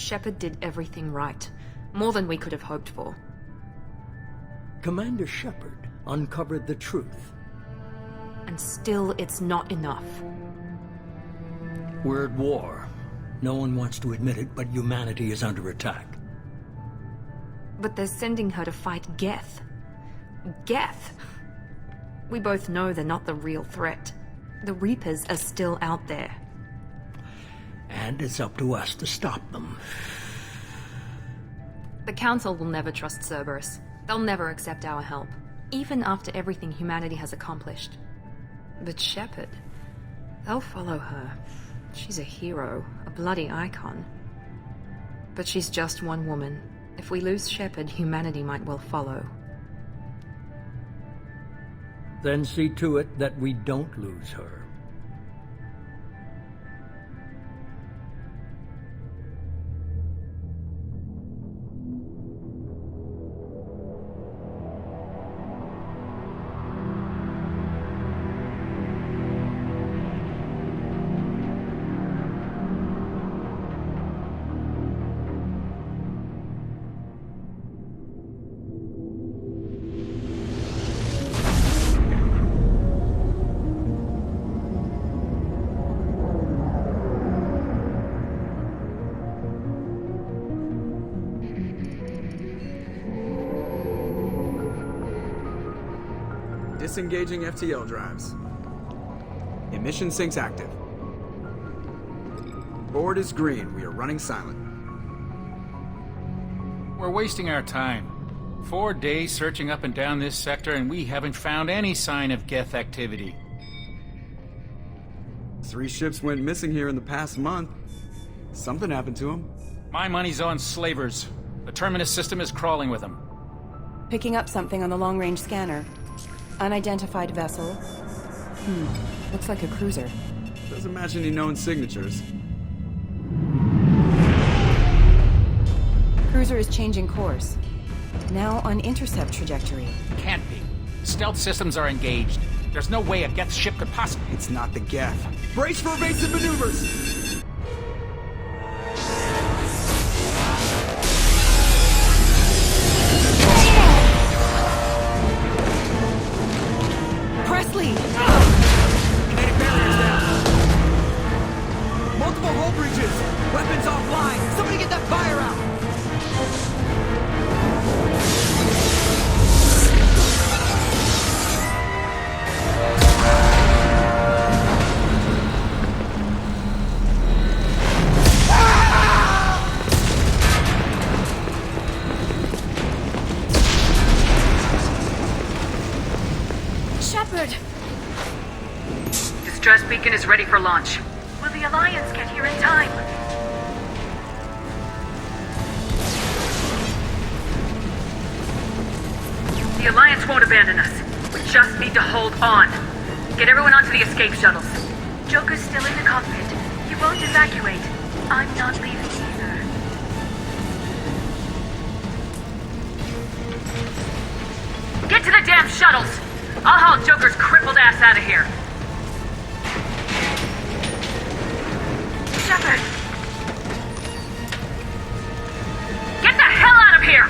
Shepard did everything right. More than we could have hoped for. Commander Shepard uncovered the truth. And still, it's not enough. We're at war. No one wants to admit it, but humanity is under attack. But they're sending her to fight Geth. Geth! We both know they're not the real threat. The Reapers are still out there. And it's up to us to stop them. The Council will never trust Cerberus. They'll never accept our help, even after everything humanity has accomplished. But Shepard, they'll follow her. She's a hero, a bloody icon. But she's just one woman. If we lose Shepard, humanity might well follow. Then see to it that we don't lose her. Disengaging FTL drives. Emission sinks active. Board is green. We are running silent. We're wasting our time. 4 days searching up and down this sector, and we haven't found any sign of Geth activity. 3 ships went missing here in the past month. Something happened to them. My money's on slavers. The Terminus system is crawling with them. Picking up something on the long-range scanner. Unidentified vessel. Looks like a cruiser. Doesn't match any known signatures. Cruiser is changing course. Now on intercept trajectory. Can't be. Stealth systems are engaged. There's no way a Geth ship could possibly... It's not the Geth. Brace for evasive maneuvers! Presley! Kinetic barriers down. Multiple hull breaches. Weapons offline. Somebody get that fire out. Shepard! Distress beacon is ready for launch. Will the Alliance get here in time? The Alliance won't abandon us. We just need to hold on. Get everyone onto the escape shuttles. Joker's still in the cockpit. He won't evacuate. I'm not leaving either. Get to the damn shuttles! I'll haul Joker's crippled ass out of here. Shepard! Get the hell out of here!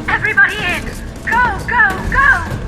Everybody in! Go, go, go!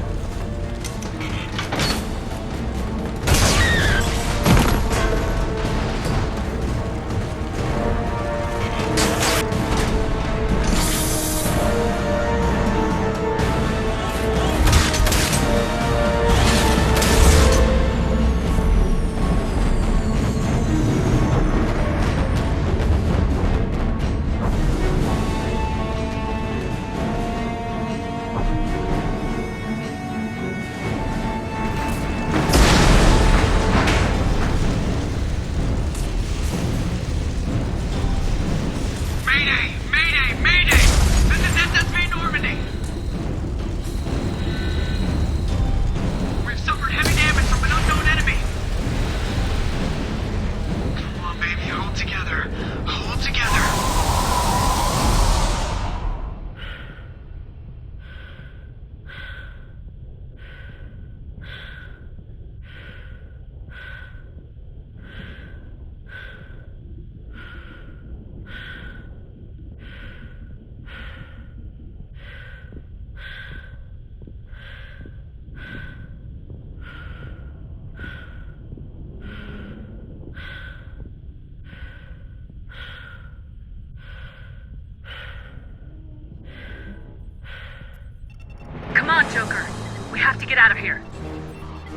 Joker. We have to get out of here.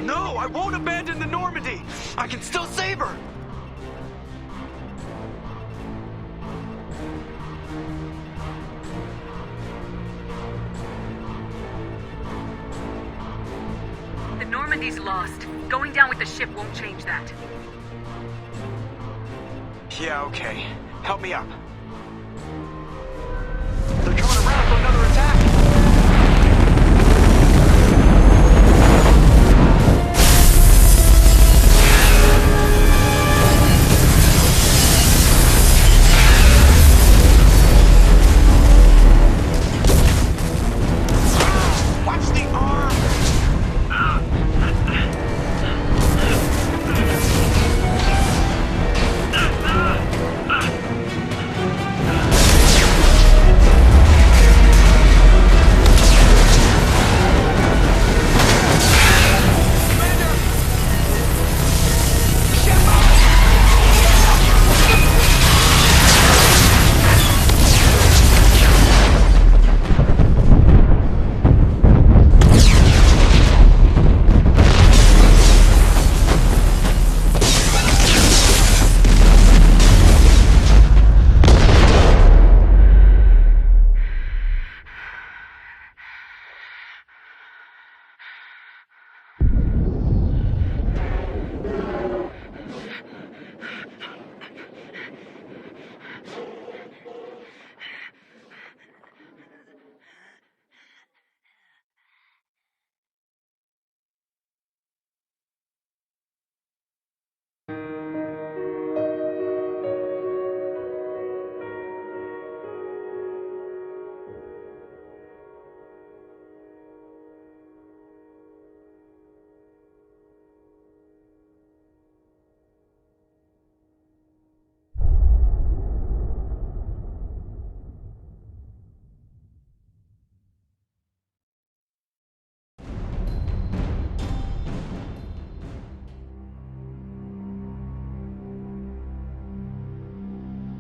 No, I won't abandon the Normandy! I can still save her! The Normandy's lost. Going down with the ship won't change that. Yeah, okay. Help me up. They're coming around for another attack! Watch the arm!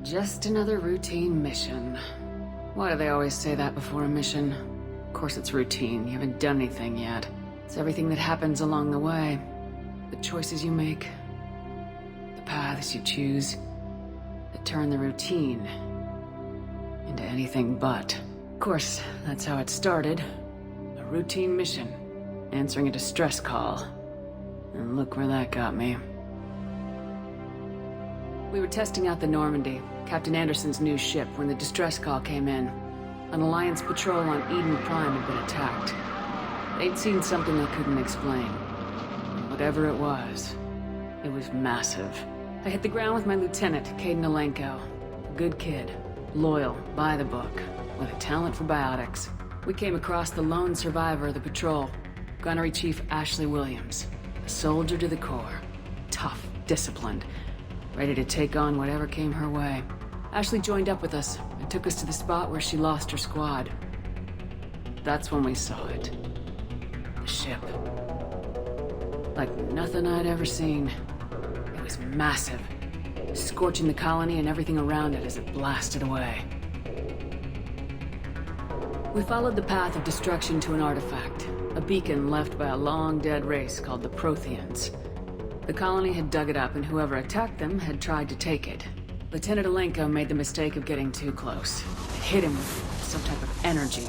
Just another routine mission. Why do they always say that before a mission? Of course it's routine, you haven't done anything yet. It's everything that happens along the way. The choices you make, the paths you choose, that turn the routine into anything but. Of course, that's how it started. A routine mission, answering a distress call. And look where that got me. We were testing out the Normandy, Captain Anderson's new ship, when the distress call came in. An Alliance patrol on Eden Prime had been attacked. They'd seen something they couldn't explain. And whatever it was massive. I hit the ground with my lieutenant, Caden Alenko. A good kid, loyal, by the book, with a talent for biotics. We came across the lone survivor of the patrol, Gunnery Chief Ashley Williams. A soldier to the core. Tough, disciplined, ready to take on whatever came her way. Ashley joined up with us and took us to the spot where she lost her squad. That's when we saw it. The ship. Like nothing I'd ever seen. It was massive, scorching the colony and everything around it as it blasted away. We followed the path of destruction to an artifact, a beacon left by a long-dead race called the Protheans. The colony had dug it up, and whoever attacked them had tried to take it. Lieutenant Alenko made the mistake of getting too close. It hit him with some type of energy.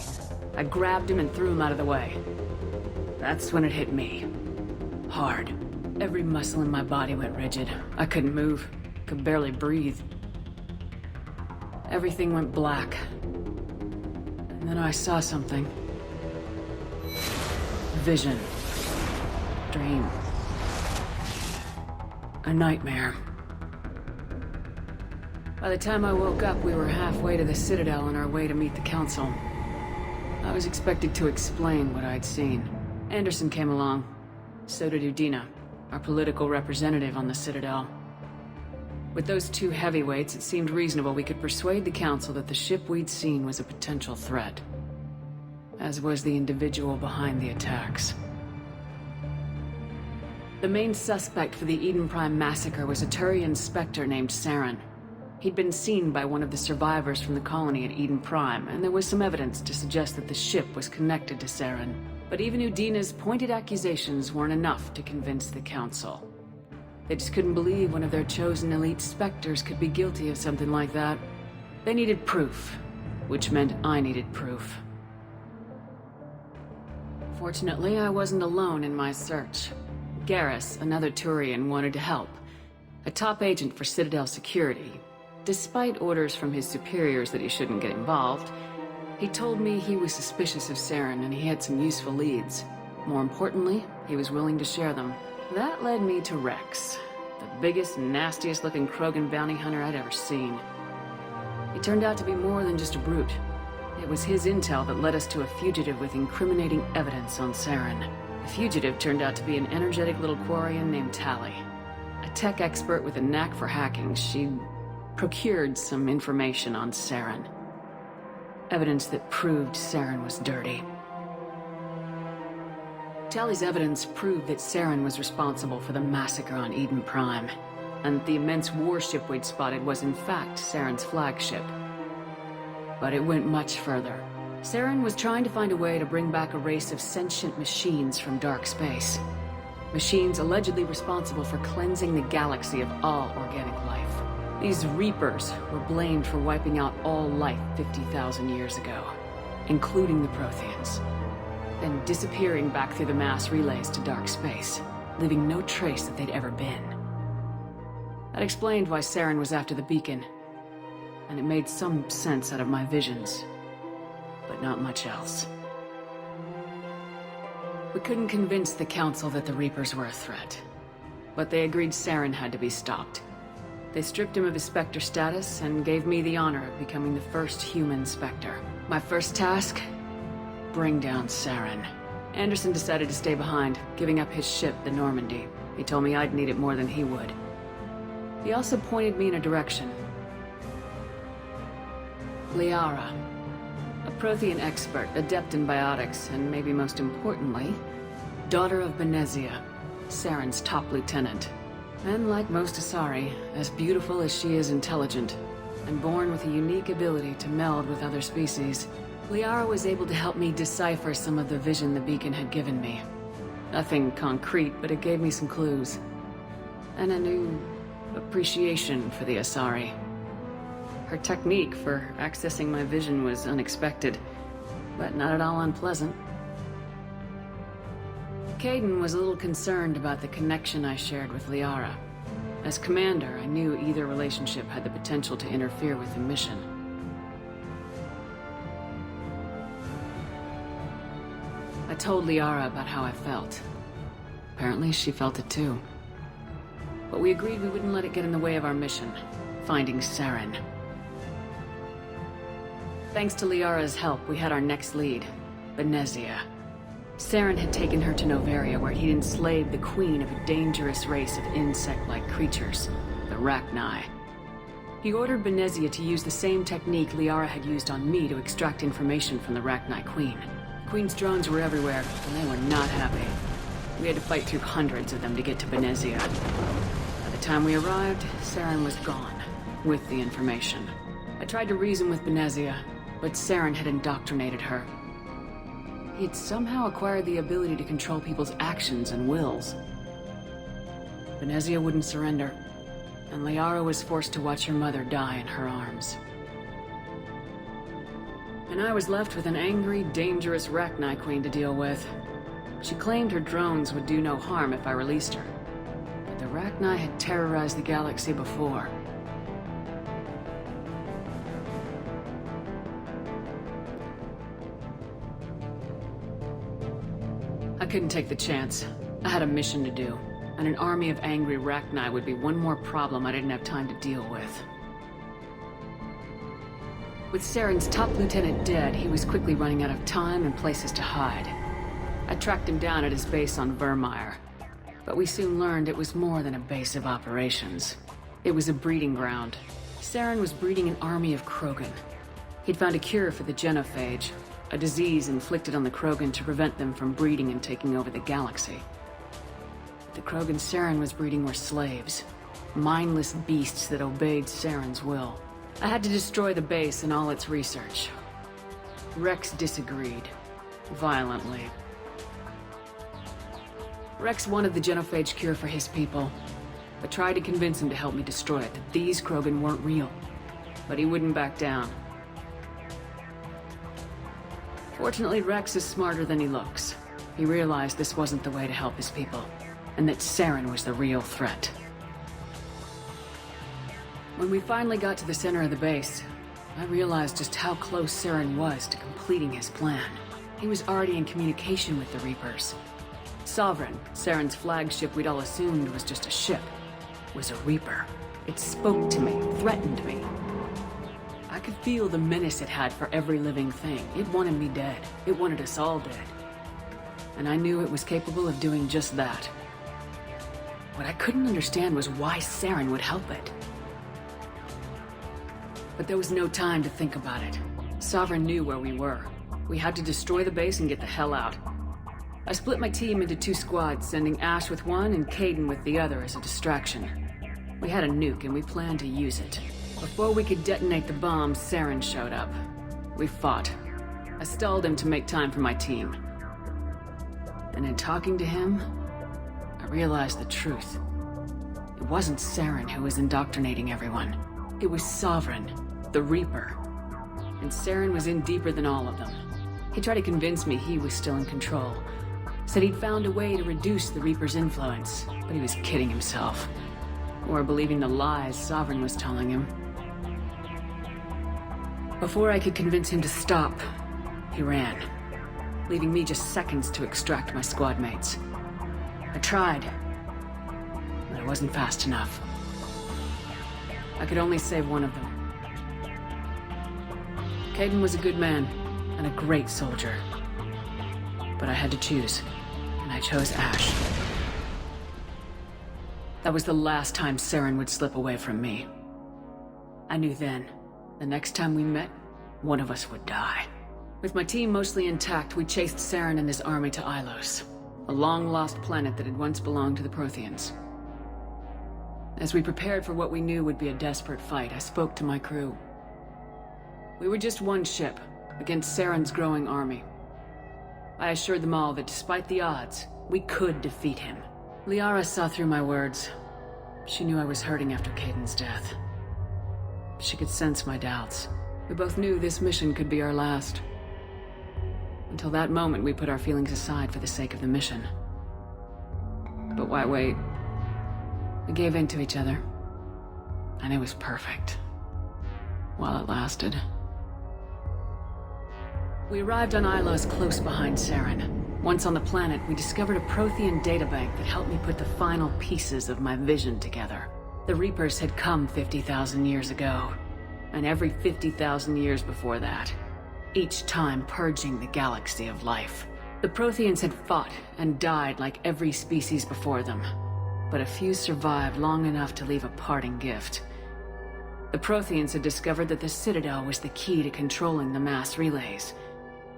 I grabbed him and threw him out of the way. That's when it hit me. Hard. Every muscle in my body went rigid. I couldn't move. Could barely breathe. Everything went black. And then I saw something. Vision. Dream. A nightmare. By the time I woke up, we were halfway to the Citadel on our way to meet the Council. I was expected to explain what I'd seen. Anderson came along. So did Udina, our political representative on the Citadel. With those two heavyweights, it seemed reasonable we could persuade the Council that the ship we'd seen was a potential threat. As was the individual behind the attacks. The main suspect for the Eden Prime massacre was a Turian Spectre named Saren. He'd been seen by one of the survivors from the colony at Eden Prime, and there was some evidence to suggest that the ship was connected to Saren. But even Udina's pointed accusations weren't enough to convince the Council. They just couldn't believe one of their chosen elite Spectres could be guilty of something like that. They needed proof, which meant I needed proof. Fortunately, I wasn't alone in my search. Garrus, another Turian, wanted to help. A top agent for Citadel Security. Despite orders from his superiors that he shouldn't get involved, he told me he was suspicious of Saren and he had some useful leads. More importantly, he was willing to share them. That led me to Rex, the biggest, nastiest looking Krogan bounty hunter I'd ever seen. He turned out to be more than just a brute. It was his intel that led us to a fugitive with incriminating evidence on Saren. The fugitive turned out to be an energetic little Quarian named Tali. A tech expert with a knack for hacking, she procured some information on Saren. Evidence that proved Saren was dirty. Tali's evidence proved that Saren was responsible for the massacre on Eden Prime, and the immense warship we'd spotted was in fact Saren's flagship. But it went much further. Saren was trying to find a way to bring back a race of sentient machines from dark space. Machines allegedly responsible for cleansing the galaxy of all organic life. These Reapers were blamed for wiping out all life 50,000 years ago, including the Protheans, then disappearing back through the mass relays to dark space, leaving no trace that they'd ever been. That explained why Saren was after the beacon, and it made some sense out of my visions, but not much else. We couldn't convince the Council that the Reapers were a threat, but they agreed Saren had to be stopped. They stripped him of his Spectre status and gave me the honor of becoming the first human Spectre. My first task? Bring down Saren. Anderson decided to stay behind, giving up his ship, the Normandy. He told me I'd need it more than he would. He also pointed me in a direction. Liara. A Prothean expert, adept in biotics, and maybe most importantly, daughter of Benezia, Saren's top lieutenant. And like most Asari, as beautiful as she is intelligent, and born with a unique ability to meld with other species, Liara was able to help me decipher some of the vision the beacon had given me. Nothing concrete, but it gave me some clues. And a new appreciation for the Asari. Her technique for accessing my vision was unexpected, but not at all unpleasant. Kaidan was a little concerned about the connection I shared with Liara. As commander, I knew either relationship had the potential to interfere with the mission. I told Liara about how I felt. Apparently, she felt it too. But we agreed we wouldn't let it get in the way of our mission, finding Saren. Thanks to Liara's help, we had our next lead, Benezia. Saren had taken her to Noveria, where he'd enslaved the queen of a dangerous race of insect-like creatures, the Rachni. He ordered Benezia to use the same technique Liara had used on me to extract information from the Rachni queen. The queen's drones were everywhere, and they were not happy. We had to fight through hundreds of them to get to Benezia. By the time we arrived, Saren was gone, with the information. I tried to reason with Benezia, but Saren had indoctrinated her. He'd somehow acquired the ability to control people's actions and wills. Benezia wouldn't surrender, and Liara was forced to watch her mother die in her arms. And I was left with an angry, dangerous Rachni queen to deal with. She claimed her drones would do no harm if I released her. But the Rachni had terrorized the galaxy before. I couldn't take the chance. I had a mission to do, and an army of angry Rachni would be one more problem I didn't have time to deal with. With Saren's top lieutenant dead, he was quickly running out of time and places to hide. I tracked him down at his base on Vermeer, but we soon learned it was more than a base of operations. It was a breeding ground. Saren was breeding an army of Krogan. He'd found a cure for the genophage, a disease inflicted on the Krogan to prevent them from breeding and taking over the galaxy. The Krogan Saren was breeding were slaves, mindless beasts that obeyed Saren's will. I had to destroy the base and all its research. Rex disagreed, violently. Rex wanted the genophage cure for his people. I tried to convince him to help me destroy it, that these Krogan weren't real. But he wouldn't back down. Fortunately, Rex is smarter than he looks. He realized this wasn't the way to help his people, and that Saren was the real threat. When we finally got to the center of the base, I realized just how close Saren was to completing his plan. He was already in communication with the Reapers. Sovereign, Saren's flagship we'd all assumed was just a ship, was a Reaper. It spoke to me, threatened me. I could feel the menace it had for every living thing. It wanted me dead. It wanted us all dead. And I knew it was capable of doing just that. What I couldn't understand was why Saren would help it. But there was no time to think about it. Sovereign knew where we were. We had to destroy the base and get the hell out. I split my team into 2 squads, sending Ash with one and Caden with the other as a distraction. We had a nuke and we planned to use it. Before we could detonate the bomb, Saren showed up. We fought. I stalled him to make time for my team. And in talking to him, I realized the truth. It wasn't Saren who was indoctrinating everyone. It was Sovereign, the Reaper. And Saren was in deeper than all of them. He tried to convince me he was still in control. Said he'd found a way to reduce the Reaper's influence, but he was kidding himself. Or believing the lies Sovereign was telling him. Before I could convince him to stop, he ran, leaving me just seconds to extract my squad mates. I tried, but I wasn't fast enough. I could only save one of them. Caden was a good man and a great soldier. But I had to choose, and I chose Ash. That was the last time Saren would slip away from me. I knew then, the next time we met, one of us would die. With my team mostly intact, we chased Saren and his army to Ilos, a long-lost planet that had once belonged to the Protheans. As we prepared for what we knew would be a desperate fight, I spoke to my crew. We were just one ship, against Saren's growing army. I assured them all that despite the odds, we could defeat him. Liara saw through my words. She knew I was hurting after Caden's death. She could sense my doubts. We both knew this mission could be our last. Until that moment, we put our feelings aside for the sake of the mission. But why wait? We gave in to each other. And it was perfect. While it lasted. We arrived on Ilos close behind Saren. Once on the planet, we discovered a Prothean databank that helped me put the final pieces of my vision together. The Reapers had come 50,000 years ago, and every 50,000 years before that, each time purging the galaxy of life. The Protheans had fought and died like every species before them, but a few survived long enough to leave a parting gift. The Protheans had discovered that the Citadel was the key to controlling the mass relays.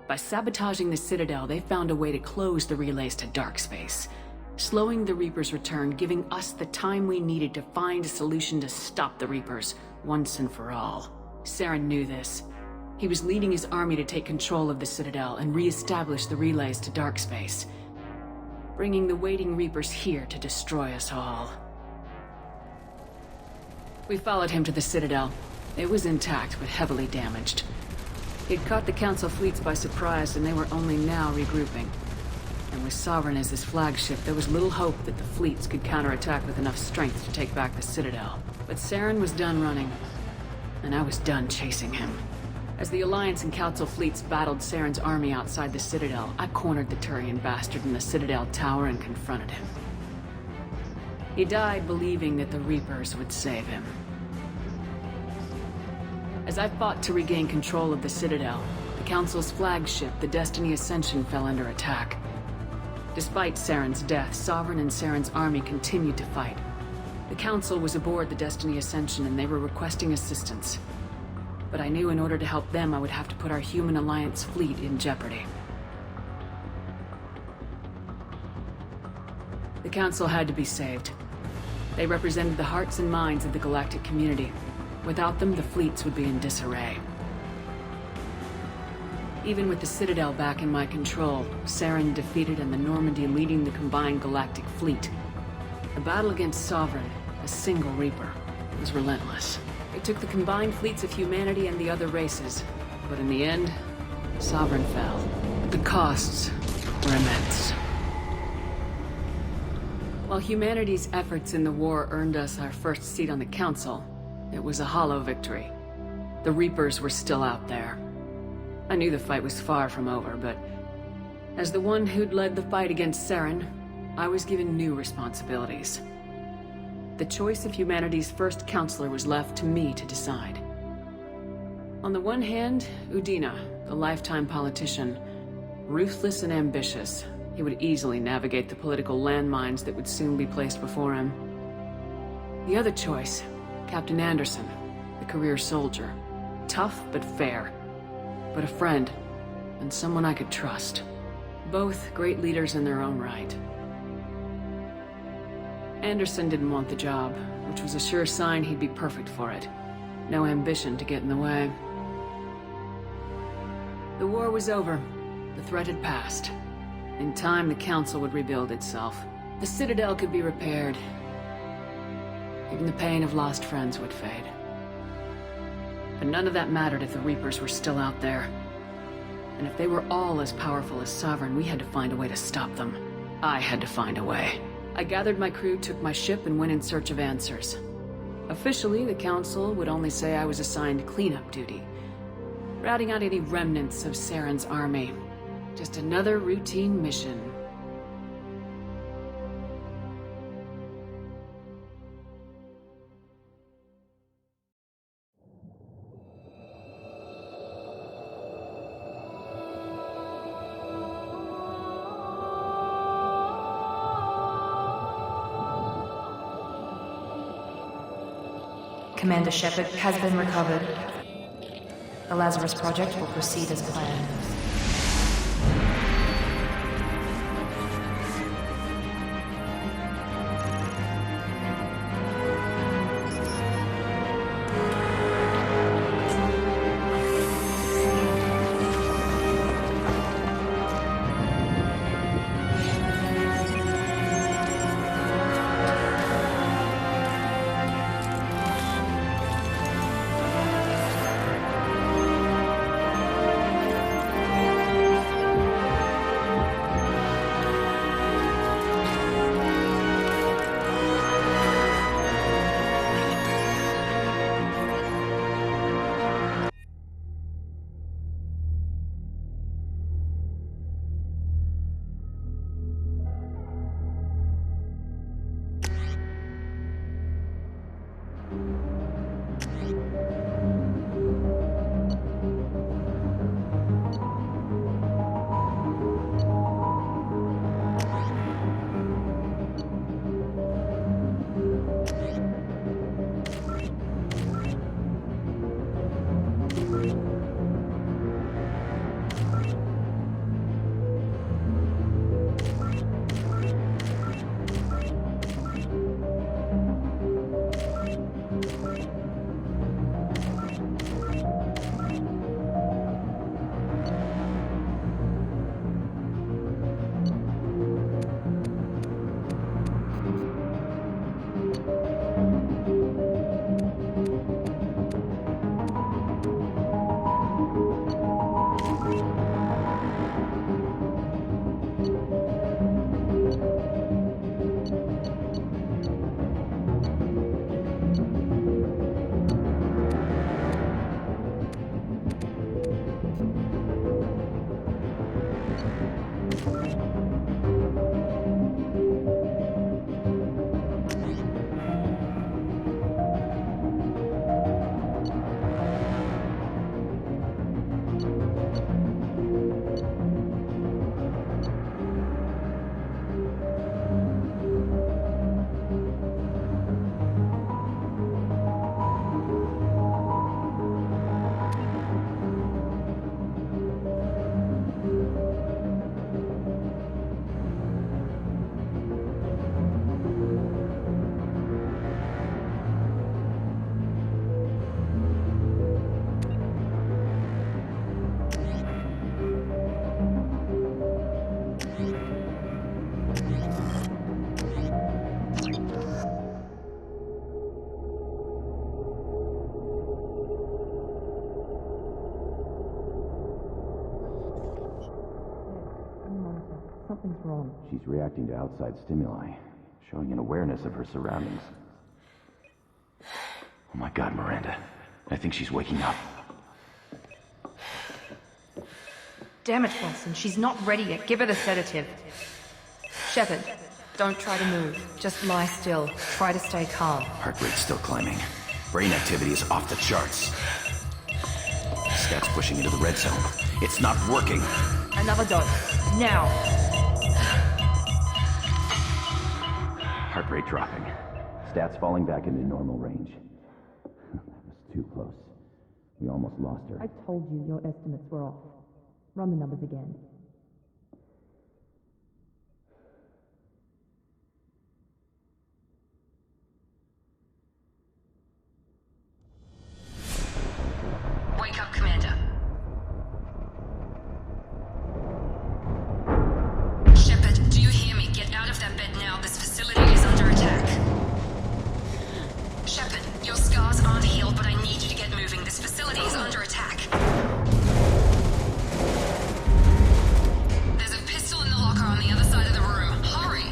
By sabotaging the Citadel, they found a way to close the relays to dark space, slowing the Reapers' return, giving us the time we needed to find a solution to stop the Reapers once and for all. Saren knew this. He was leading his army to take control of the Citadel and re-establish the relays to dark space, bringing the waiting Reapers here to destroy us all. We followed him to the Citadel. It was intact, but heavily damaged. He'd caught the Council fleets by surprise, and they were only now regrouping. And with Sovereign as his flagship, there was little hope that the fleets could counterattack with enough strength to take back the Citadel. But Saren was done running, and I was done chasing him. As the Alliance and Council fleets battled Saren's army outside the Citadel, I cornered the Turian bastard in the Citadel tower and confronted him. He died believing that the Reapers would save him. As I fought to regain control of the Citadel, the Council's flagship, the Destiny Ascension, fell under attack. Despite Saren's death, Sovereign and Saren's army continued to fight. The Council was aboard the Destiny Ascension and they were requesting assistance. But I knew in order to help them, I would have to put our human Alliance fleet in jeopardy. The Council had to be saved. They represented the hearts and minds of the galactic community. Without them, the fleets would be in disarray. Even with the Citadel back in my control, Saren defeated and the Normandy leading the combined galactic fleet. The battle against Sovereign, a single Reaper, was relentless. It took the combined fleets of humanity and the other races, but in the end, Sovereign fell. But the costs were immense. While humanity's efforts in the war earned us our first seat on the Council, it was a hollow victory. The Reapers were still out there. I knew the fight was far from over, but as the one who'd led the fight against Saren, I was given new responsibilities. The choice of humanity's first counselor was left to me to decide. On the one hand, Udina, the lifetime politician, ruthless and ambitious, he would easily navigate the political landmines that would soon be placed before him. The other choice, Captain Anderson, the career soldier, tough but fair, but a friend, and someone I could trust. Both great leaders in their own right. Anderson didn't want the job, which was a sure sign he'd be perfect for it. No ambition to get in the way. The war was over. The threat had passed. In time, the Council would rebuild itself. The Citadel could be repaired. Even the pain of lost friends would fade. But none of that mattered if the Reapers were still out there. And if they were all as powerful as Sovereign, we had to find a way to stop them. I had to find a way. I gathered my crew, took my ship, and went in search of answers. Officially, the Council would only say I was assigned cleanup duty, routing out any remnants of Saren's army. Just another routine mission. Commander Shepard has been recovered. The Lazarus Project will proceed as planned. Something's wrong. She's reacting to outside stimuli, showing an awareness of her surroundings. Oh my god, Miranda. I think she's waking up. Damn it, Watson. She's not ready yet. Give her the sedative. Shepard, don't try to move. Just lie still. Try to stay calm. Heart rate's still climbing. Brain activity is off the charts. Stats pushing into the red zone. It's not working. Another dose. Now. Heart rate dropping. Stats falling back into normal range. That was too close. We almost lost her. I told you your estimates were off. Run the numbers again. Wake up, Commander. Shepard, do you hear me? Get out of that bed now. This facility is under attack. Shepard, your scars aren't healed, but I need you to get moving. This facility is under attack. There's a pistol in the locker on the other side of the room. Hurry!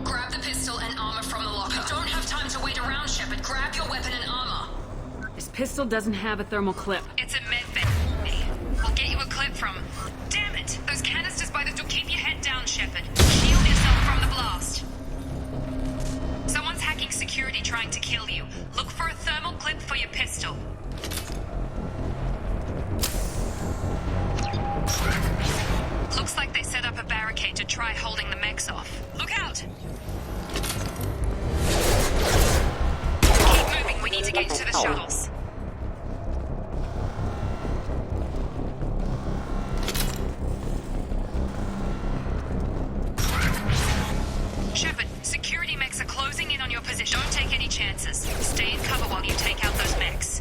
Grab the pistol and armor from the locker. You don't have time to wait around, Shepard. Grab your weapon and armor. This pistol doesn't have a thermal clip. It's a med vent. I'll get you a clip from... Damn it! Those canisters by the door. Keep your head down, Shepard. Shield yourself from the blast. Someone's hacking security trying to kill you. Look for a thermal clip for your pistol. Looks like they set up a barricade to try holding the mechs off. Look out! Keep moving, we need to get to the shuttles. Shepard, security mechs are closing in on your position. Don't take any chances. Stay in cover while you take out those mechs.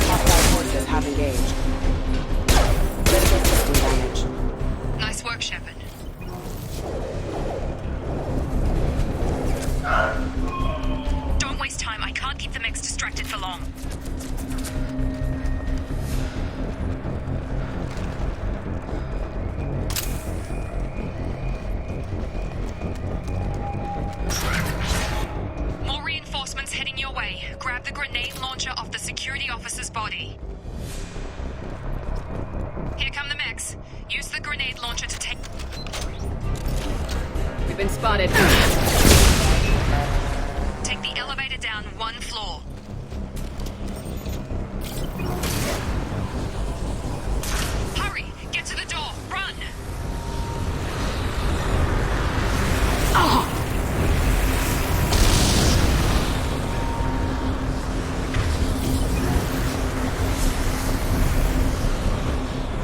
Hostile forces have engaged. Critical system damage. Nice work, Shepard. Don't waste time. I can't keep the mechs distracted for long. More reinforcements heading your way. Grab the grenade launcher off the security officer's body. Here come the mechs. Use the grenade launcher to take... We've been spotted. Take the elevator down one floor. Hurry! Get to the door! Run!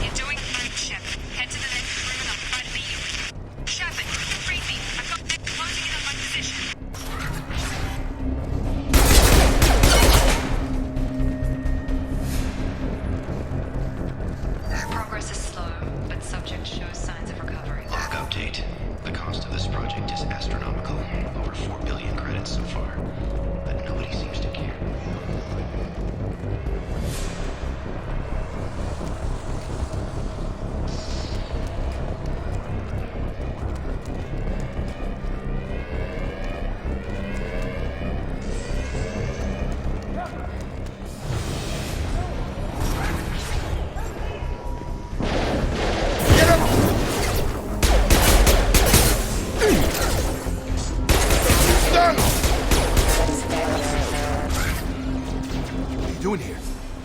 You're doing great, Shepard. Head to the next room and I'll try to beat you. Shepard, read me. I've got them closing in on my position. Progress is slow, but subject shows signs of recovery. Log update. The cost of this project is astronomical. Over 4 billion credits so far. But nobody seems to care. Doing here?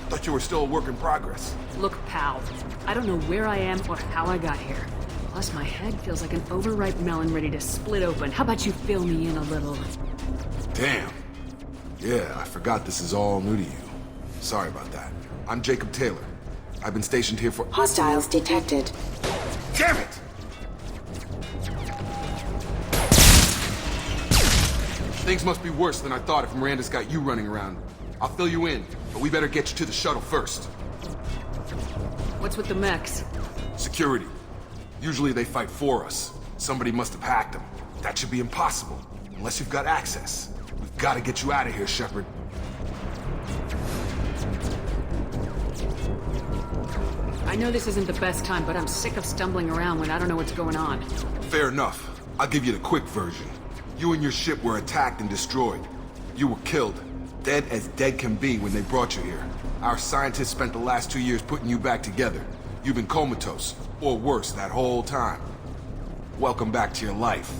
Thought you were still a work in progress. Look, pal. I don't know where I am or how I got here. Plus, my head feels like an overripe melon ready to split open. How about you fill me in a little? Damn. Yeah, I forgot this is all new to you. Sorry about that. I'm Jacob Taylor. I've been stationed here for... Hostiles detected. Damn it! Things must be worse than I thought if Miranda's got you running around. I'll fill you in, but we better get you to the shuttle first. What's with the mechs? Security. Usually they fight for us. Somebody must have hacked them. That should be impossible. Unless you've got access. We've got to get you out of here, Shepard. I know this isn't the best time, but I'm sick of stumbling around when I don't know what's going on. Fair enough. I'll give you the quick version. You and your ship were attacked and destroyed. You were killed. Dead as dead can be when they brought you here. Our scientists spent the last 2 years putting you back together. You've been comatose, or worse, that whole time. Welcome back to your life.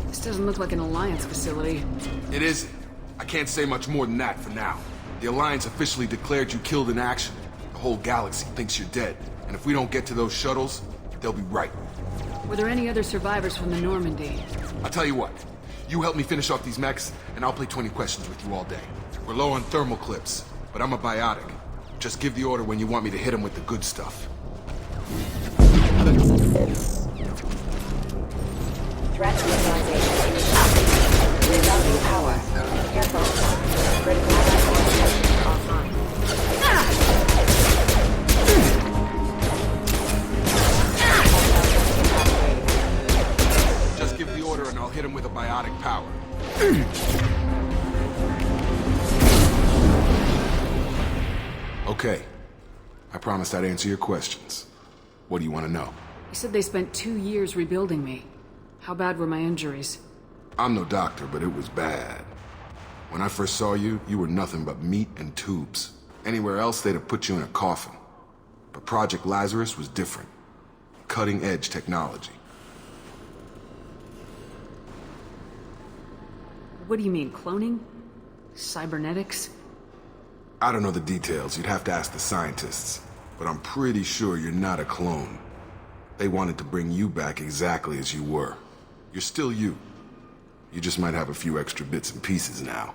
This doesn't look like an Alliance facility. It isn't. I can't say much more than that for now. The Alliance officially declared you killed in action. The whole galaxy thinks you're dead. And if we don't get to those shuttles, they'll be right. Were there any other survivors from the Normandy? I'll tell you what. You help me finish off these mechs, and I'll play 20 questions with you all day. We're low on thermal clips, but I'm a biotic. Just give the order when you want me to hit them with the good stuff. Threat neutralization initiated. Rerouting power. Careful. Critical detection offline. Just give the order and I'll hit him with a biotic power. Okay. I promised I'd answer your questions. What do you want to know? You said they spent 2 years rebuilding me. How bad were my injuries? I'm no doctor, but it was bad. When I first saw you, you were nothing but meat and tubes. Anywhere else, they'd have put you in a coffin. But Project Lazarus was different. Cutting-edge technology. What do you mean, cloning? Cybernetics? I don't know the details. You'd have to ask the scientists. But I'm pretty sure you're not a clone. They wanted to bring you back exactly as you were. You're still you. You just might have a few extra bits and pieces now.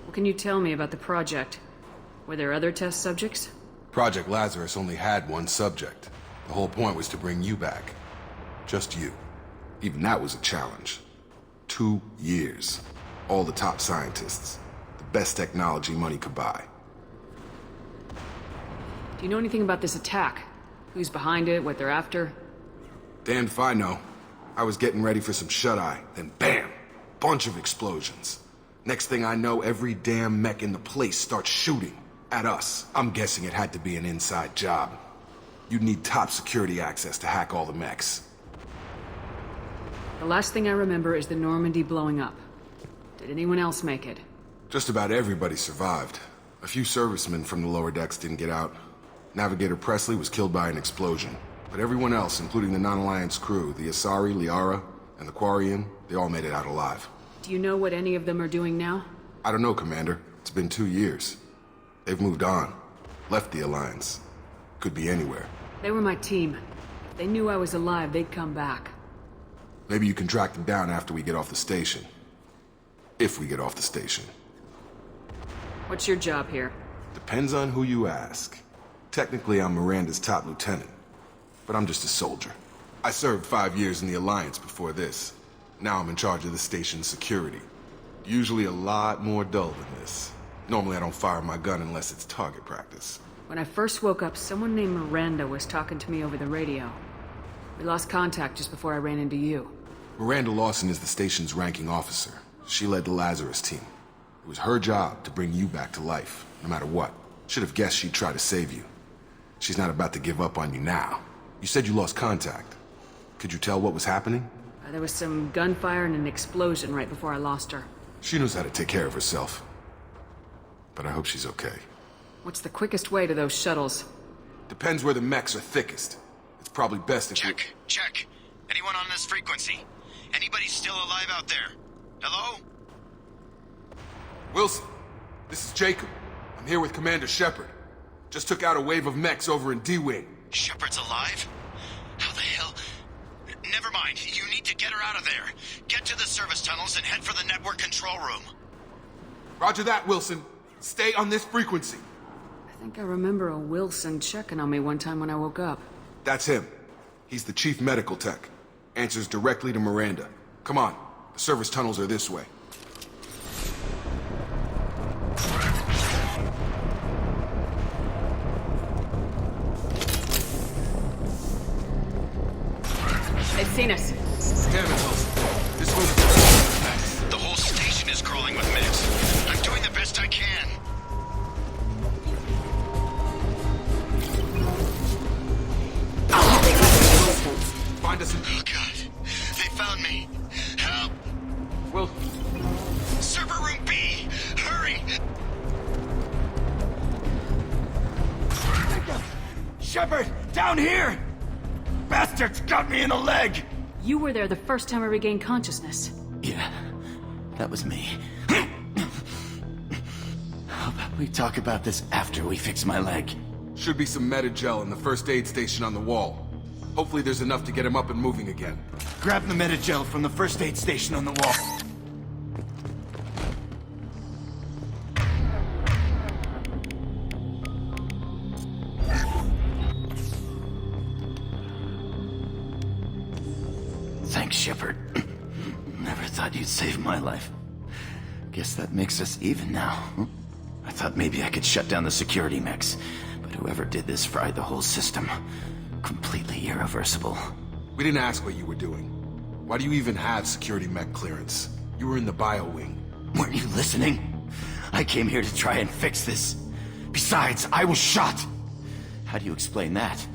What can you tell me about the project? Were there other test subjects? Project Lazarus only had one subject. The whole point was to bring you back. Just you. Even that was a challenge. 2 years. All the top scientists. The best technology money could buy. Do you know anything about this attack? Who's behind it, what they're after? Damned if I know. I was getting ready for some shut-eye, then bam! Bunch of explosions. Next thing I know, every damn mech in the place starts shooting. At us. I'm guessing it had to be an inside job. You'd need top security access to hack all the mechs. The last thing I remember is the Normandy blowing up. Did anyone else make it? Just about everybody survived. A few servicemen from the lower decks didn't get out. Navigator Presley was killed by an explosion. But everyone else, including the non-Alliance crew, the Asari, Liara, and the Quarian, they all made it out alive. Do you know what any of them are doing now? I don't know, Commander. It's been 2 years. They've moved on. Left the Alliance. Could be anywhere. They were my team. If they knew I was alive, they'd come back. Maybe you can track them down after we get off the station. If we get off the station. What's your job here? Depends on who you ask. Technically, I'm Miranda's top lieutenant. But I'm just a soldier. I served 5 years in the Alliance before this. Now I'm in charge of the station's security. Usually a lot more dull than this. Normally I don't fire my gun unless it's target practice. When I first woke up, someone named Miranda was talking to me over the radio. We lost contact just before I ran into you. Miranda Lawson is the station's ranking officer. She led the Lazarus team. It was her job to bring you back to life, no matter what. Should have guessed she'd try to save you. She's not about to give up on you now. You said you lost contact. Could you tell what was happening? There was some gunfire and an explosion right before I lost her. She knows how to take care of herself. But I hope she's okay. What's the quickest way to those shuttles? Depends where the mechs are thickest. It's probably best if Check. Anyone on this frequency? Anybody still alive out there? Hello? Wilson, this is Jacob. I'm here with Commander Shepard. Just took out a wave of mechs over in D-Wing. Shepard's alive? How the hell? Never mind. You need to get her out of there. Get to the service tunnels and head for the network control room. Roger that, Wilson. Stay on this frequency. I think I remember a Wilson checking on me one time when I woke up. That's him. He's the chief medical tech. Answers directly to Miranda. Come on. The service tunnels are this way. They've seen us. Damn it, Wilson. This was... Shepard! Down here! Bastards got me in the leg! You were there the first time I regained consciousness. Yeah, that was me. How about we talk about this after we fix my leg? Should be some Metagel in the first aid station on the wall. Hopefully there's enough to get him up and moving again. Grab the Metagel from the first aid station on the wall. Thanks, Shepard. Never thought you'd save my life. Guess that makes us even now. I thought maybe I could shut down the security mechs, but whoever did this fried the whole system. Completely irreversible. We didn't ask what you were doing. Why do you even have security mech clearance? You were in the bio wing. Weren't you listening? I came here to try and fix this. Besides, I was shot! How do you explain that?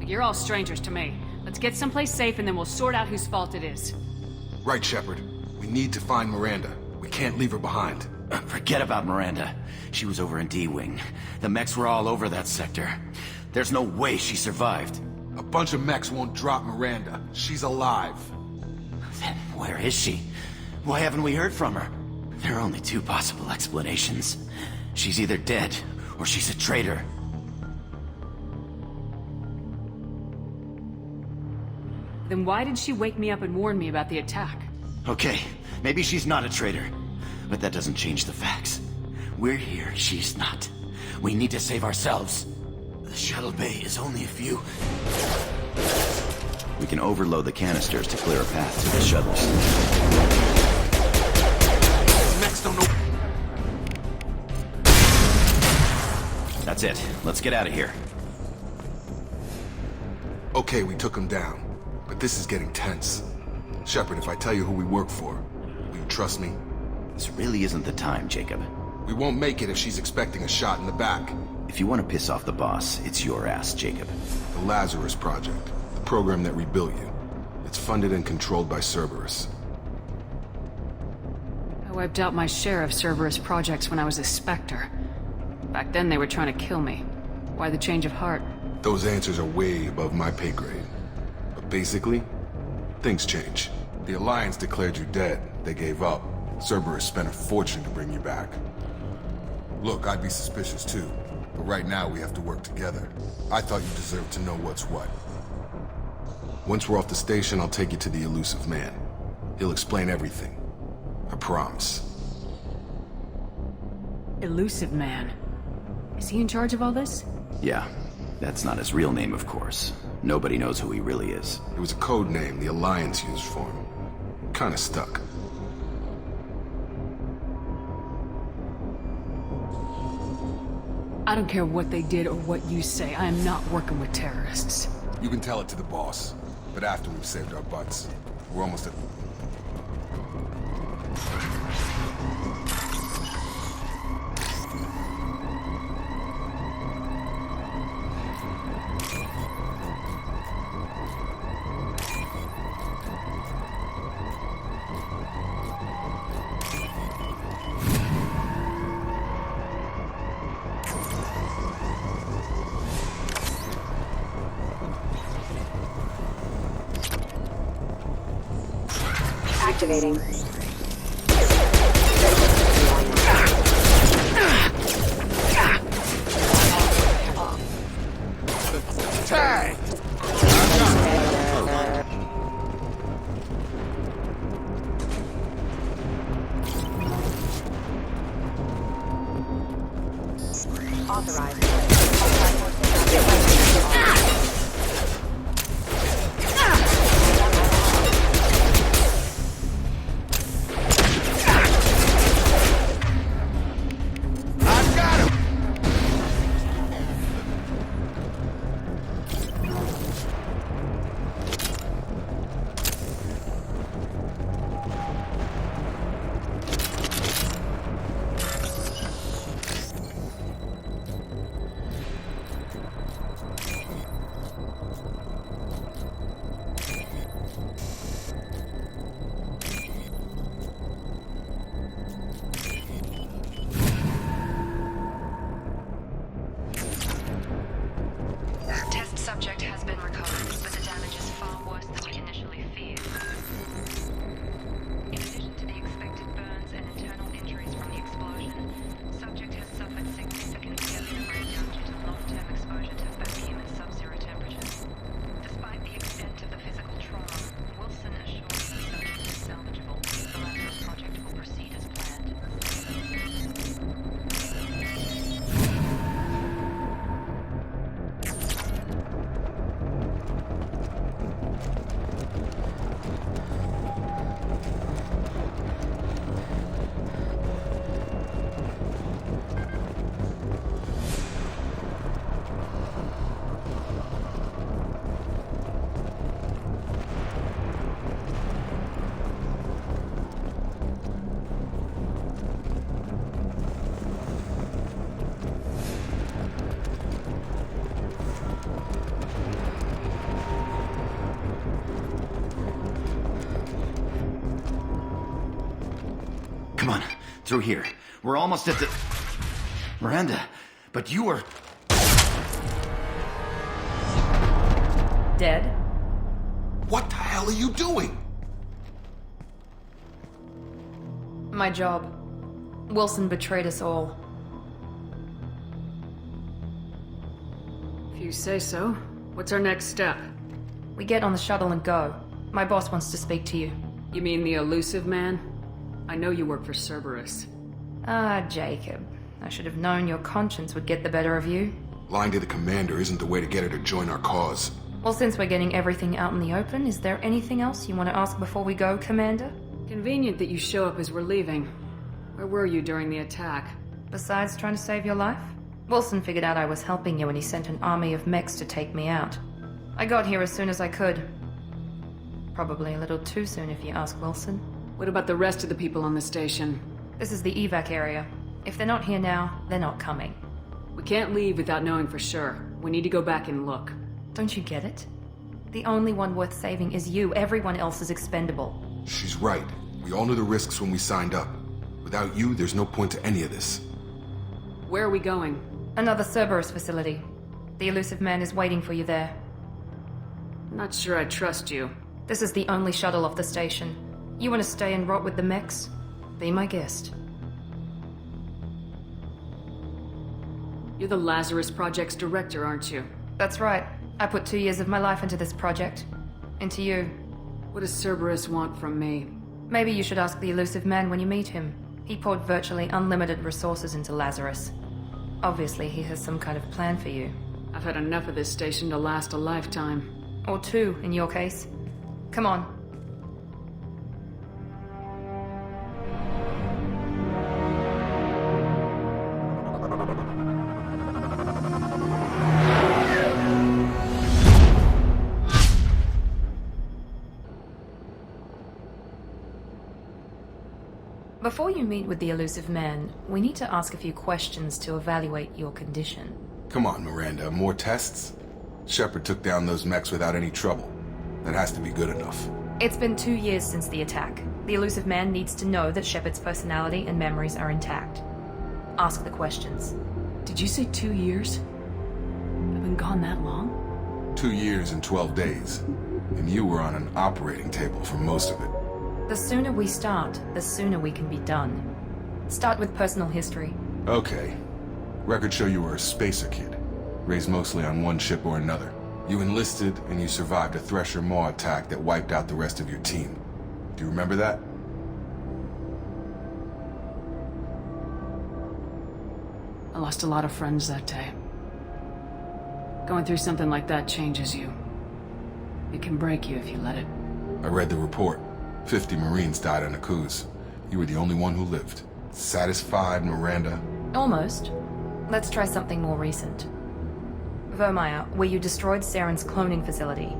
You're all strangers to me. Let's get someplace safe and then we'll sort out whose fault it is. Right, Shepard. We need to find Miranda. We can't leave her behind. Forget about Miranda. She was over in D-Wing. The mechs were all over that sector. There's no way she survived. A bunch of mechs won't drop Miranda. She's alive. Then where is she? Why haven't we heard from her? There are only two possible explanations. She's either dead, or she's a traitor. Then why did she wake me up and warn me about the attack? Okay, maybe she's not a traitor. But that doesn't change the facts. We're here, she's not. We need to save ourselves. The shuttle bay is only a few. We can overload the canisters to clear a path to the shuttles. Mechs don't know. That's it. Let's get out of here. Okay, we took him down. But this is getting tense. Shepard, if I tell you who we work for, will you trust me? This really isn't the time, Jacob. We won't make it if she's expecting a shot in the back. If you want to piss off the boss, it's your ass, Jacob. The Lazarus Project, the program that rebuilt you. It's funded and controlled by Cerberus. I wiped out my share of Cerberus projects when I was a Spectre. Back then they were trying to kill me. Why the change of heart? Those answers are way above my pay grade. But basically, things change. The Alliance declared you dead. They gave up. Cerberus spent a fortune to bring you back. Look, I'd be suspicious too. But right now we have to work together. I thought you deserved to know what's what. Once we're off the station, I'll take you to the elusive man. He'll explain everything. I promise. Elusive Man. Is he in charge of all this? Yeah. That's not his real name, of course. Nobody knows who he really is. It was a code name the Alliance used for him. Kinda stuck. I don't care what they did or what you say. I am not working with terrorists. You can tell it to the boss. But after we've saved our butts. We're almost at... Activating. Authorized. Through here. We're almost at the... Miranda, but you were... Dead? What the hell are you doing? My job. Wilson betrayed us all. If you say so. What's our next step? We get on the shuttle and go. My boss wants to speak to you. You mean the elusive man? I know you work for Cerberus. Ah, Jacob. I should have known your conscience would get the better of you. Lying to the commander isn't the way to get her to join our cause. Well, since we're getting everything out in the open, is there anything else you want to ask before we go, Commander? Convenient that you show up as we're leaving. Where were you during the attack? Besides trying to save your life? Wilson figured out I was helping you and he sent an army of mechs to take me out. I got here as soon as I could. Probably a little too soon if you ask Wilson. What about the rest of the people on the station? This is the evac area. If they're not here now, they're not coming. We can't leave without knowing for sure. We need to go back and look. Don't you get it? The only one worth saving is you. Everyone else is expendable. She's right. We all knew the risks when we signed up. Without you, there's no point to any of this. Where are we going? Another Cerberus facility. The elusive man is waiting for you there. Not sure I trust you. This is the only shuttle off the station. You want to stay and rot with the mechs? Be my guest. You're the Lazarus Project's director, aren't you? That's right. I put 2 years of my life into this project. Into you. What does Cerberus want from me? Maybe you should ask the elusive man when you meet him. He poured virtually unlimited resources into Lazarus. Obviously, he has some kind of plan for you. I've had enough of this station to last a lifetime. Or 2, in your case. Come on. Before you meet with the elusive man, we need to ask a few questions to evaluate your condition. Come on, Miranda, more tests? Shepard took down those mechs without any trouble. That has to be good enough. It's been 2 years since the attack. The elusive man needs to know that Shepard's personality and memories are intact. Ask the questions. Did you say 2 years? I've been gone that long? 2 years and 12 days. And you were on an operating table for most of it. The sooner we start, the sooner we can be done. Start with personal history. Okay. Records show you were a spacer kid, raised mostly on one ship or another. You enlisted and you survived a Thresher Maw attack that wiped out the rest of your team. Do you remember that? I lost a lot of friends that day. Going through something like that changes you. It can break you if you let it. I read the report. 50 Marines died on a cruise. You were the only one who lived. Satisfied, Miranda? Almost. Let's try something more recent. Vermeer, where you destroyed Saren's cloning facility.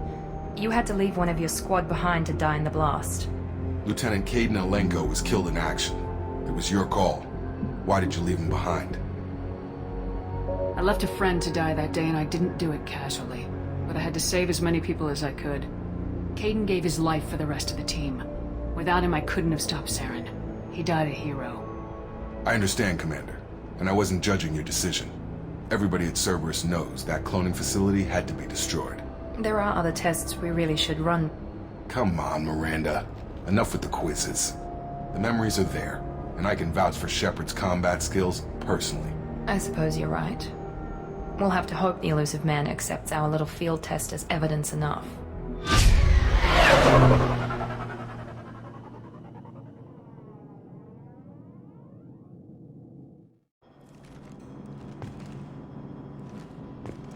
You had to leave one of your squad behind to die in the blast. Lieutenant Caden Alenko was killed in action. It was your call. Why did you leave him behind? I left a friend to die that day and I didn't do it casually. But I had to save as many people as I could. Caden gave his life for the rest of the team. Without him, I couldn't have stopped Saren. He died a hero. I understand, Commander. And I wasn't judging your decision. Everybody at Cerberus knows that cloning facility had to be destroyed. There are other tests we really should run. Come on, Miranda. Enough with the quizzes. The memories are there, and I can vouch for Shepard's combat skills personally. I suppose you're right. We'll have to hope the elusive man accepts our little field test as evidence enough.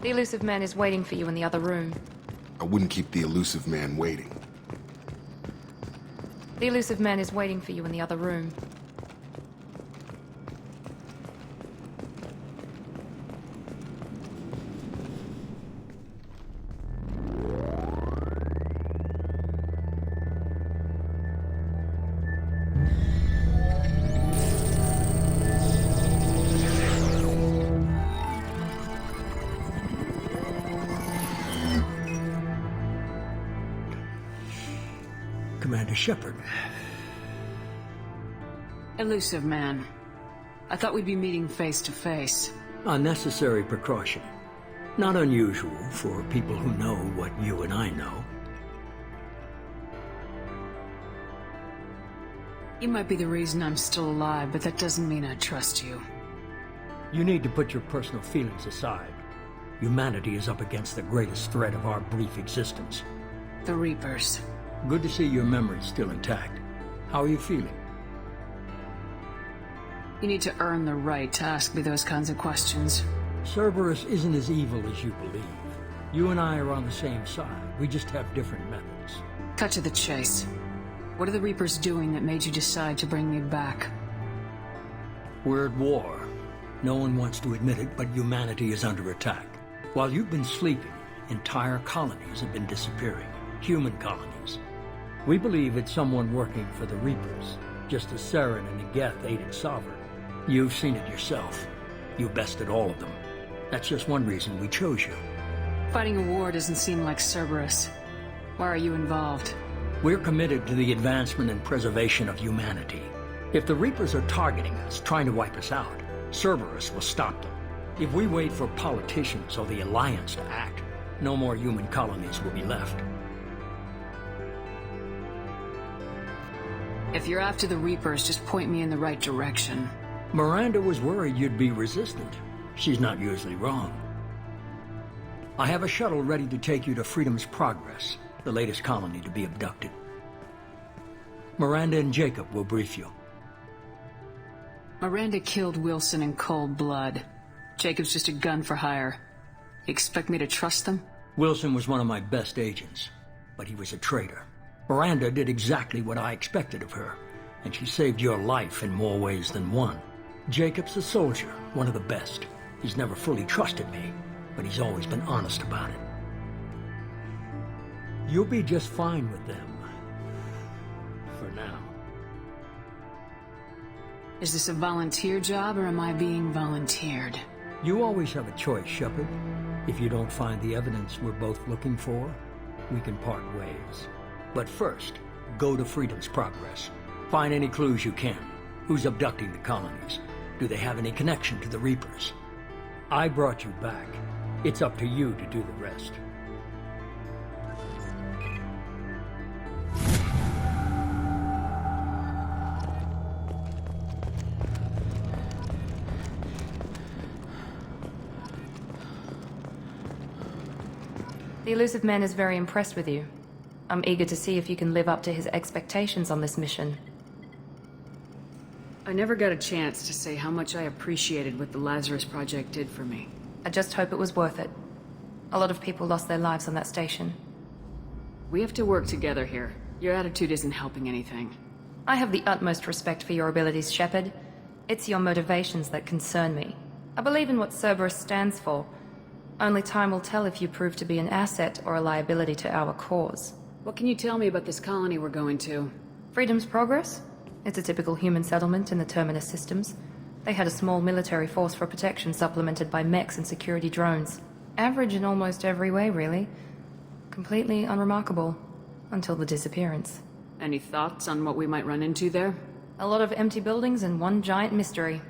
The elusive man is waiting for you in the other room. I wouldn't keep the elusive man waiting. The elusive man is waiting for you in the other room. Commander Shepard. Elusive man. I thought we'd be meeting face to face. A necessary precaution. Not unusual for people who know what you and I know. You might be the reason I'm still alive, but that doesn't mean I trust you. You need to put your personal feelings aside. Humanity is up against the greatest threat of our brief existence. The Reapers. Good to see your memory's still intact. How are you feeling? You need to earn the right to ask me those kinds of questions. Cerberus isn't as evil as you believe. You and I are on the same side. We just have different methods. Cut to the chase. What are the Reapers doing that made you decide to bring me back? We're at war. No one wants to admit it, but humanity is under attack. While you've been sleeping, entire colonies have been disappearing. Human colonies. We believe it's someone working for the Reapers, just as Saren and Negeth aided Sovereign. You've seen it yourself. You bested all of them. That's just one reason we chose you. Fighting a war doesn't seem like Cerberus. Why are you involved? We're committed to the advancement and preservation of humanity. If the Reapers are targeting us, trying to wipe us out, Cerberus will stop them. If we wait for politicians or the Alliance to act, no more human colonies will be left. If you're after the Reapers, just point me in the right direction. Miranda was worried you'd be resistant. She's not usually wrong. I have a shuttle ready to take you to Freedom's Progress, the latest colony to be abducted. Miranda and Jacob will brief you. Miranda killed Wilson in cold blood. Jacob's just a gun for hire. You expect me to trust them? Wilson was one of my best agents, but he was a traitor. Miranda did exactly what I expected of her, and she saved your life in more ways than one. Jacob's a soldier, one of the best. He's never fully trusted me, but he's always been honest about it. You'll be just fine with them. For now. Is this a volunteer job, or am I being volunteered? You always have a choice, Shepard. If you don't find the evidence we're both looking for, we can part ways. But first, go to Freedom's Progress. Find any clues you can. Who's abducting the colonies? Do they have any connection to the Reapers? I brought you back. It's up to you to do the rest. The elusive man is very impressed with you. I'm eager to see if you can live up to his expectations on this mission. I never got a chance to say how much I appreciated what the Lazarus Project did for me. I just hope it was worth it. A lot of people lost their lives on that station. We have to work together here. Your attitude isn't helping anything. I have the utmost respect for your abilities, Shepard. It's your motivations that concern me. I believe in what Cerberus stands for. Only time will tell if you prove to be an asset or a liability to our cause. What can you tell me about this colony we're going to? Freedom's Progress? It's a typical human settlement in the Terminus systems. They had a small military force for protection supplemented by mechs and security drones. Average in almost every way, really. Completely unremarkable. Until the disappearance. Any thoughts on what we might run into there? A lot of empty buildings and one giant mystery.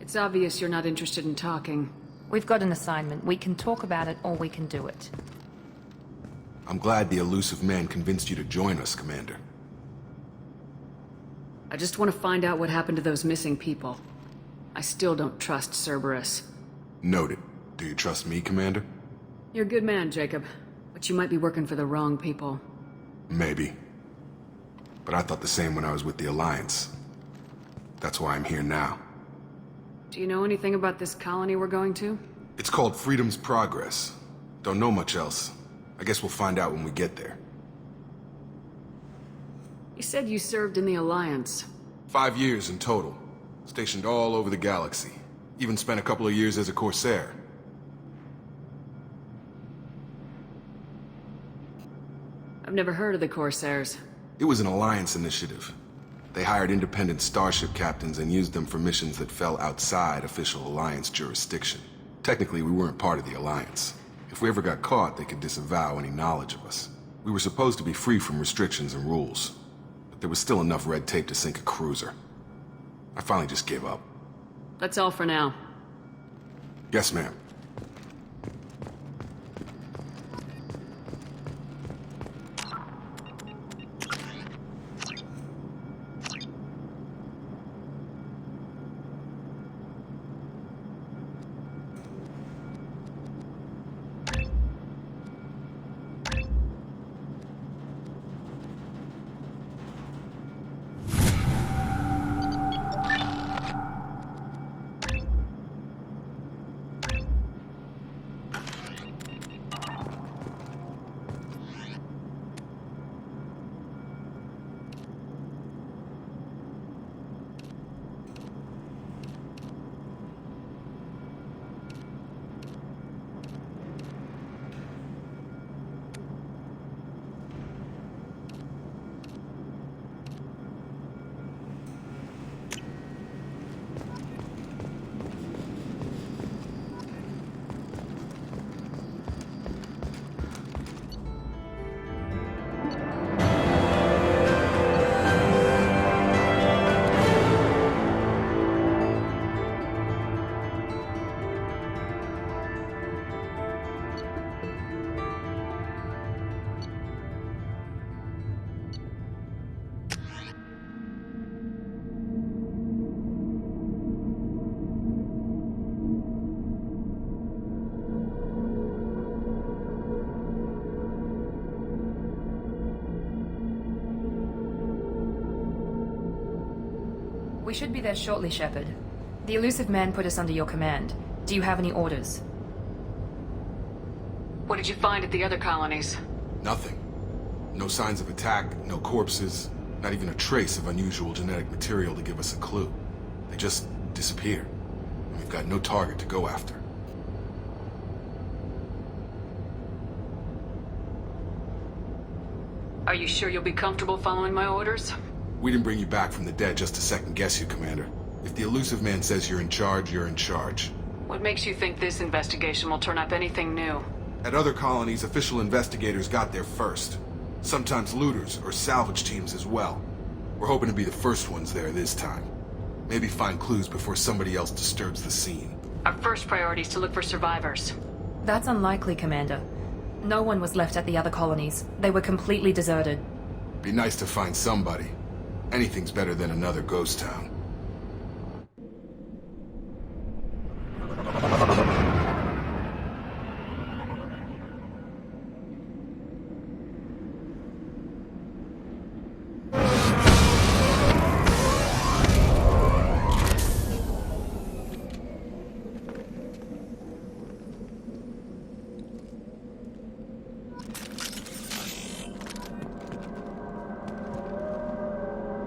It's obvious you're not interested in talking. We've got an assignment. We can talk about it, or we can do it. I'm glad the elusive man convinced you to join us, Commander. I just want to find out what happened to those missing people. I still don't trust Cerberus. Noted. Do you trust me, Commander? You're a good man, Jacob. But you might be working for the wrong people. Maybe. But I thought the same when I was with the Alliance. That's why I'm here now. Do you know anything about this colony we're going to? It's called Freedom's Progress. Don't know much else. I guess we'll find out when we get there. You said you served in the Alliance. 5 years in total. Stationed all over the galaxy. Even spent a couple of years as a Corsair. I've never heard of the Corsairs. It was an Alliance initiative. They hired independent starship captains and used them for missions that fell outside official Alliance jurisdiction. Technically, we weren't part of the Alliance. If we ever got caught, they could disavow any knowledge of us. We were supposed to be free from restrictions and rules. But there was still enough red tape to sink a cruiser. I finally just gave up. That's all for now. Yes, ma'am. We should be there shortly, Shepard. The elusive man put us under your command. Do you have any orders? What did you find at the other colonies? Nothing. No signs of attack, no corpses, not even a trace of unusual genetic material to give us a clue. They just disappeared. And we've got no target to go after. Are you sure you'll be comfortable following my orders? We didn't bring you back from the dead just to second-guess you, Commander. If the elusive man says you're in charge, you're in charge. What makes you think this investigation will turn up anything new? At other colonies, official investigators got there first. Sometimes looters or salvage teams as well. We're hoping to be the first ones there this time. Maybe find clues before somebody else disturbs the scene. Our first priority is to look for survivors. That's unlikely, Commander. No one was left at the other colonies. They were completely deserted. Be nice to find somebody. Anything's better than another ghost town.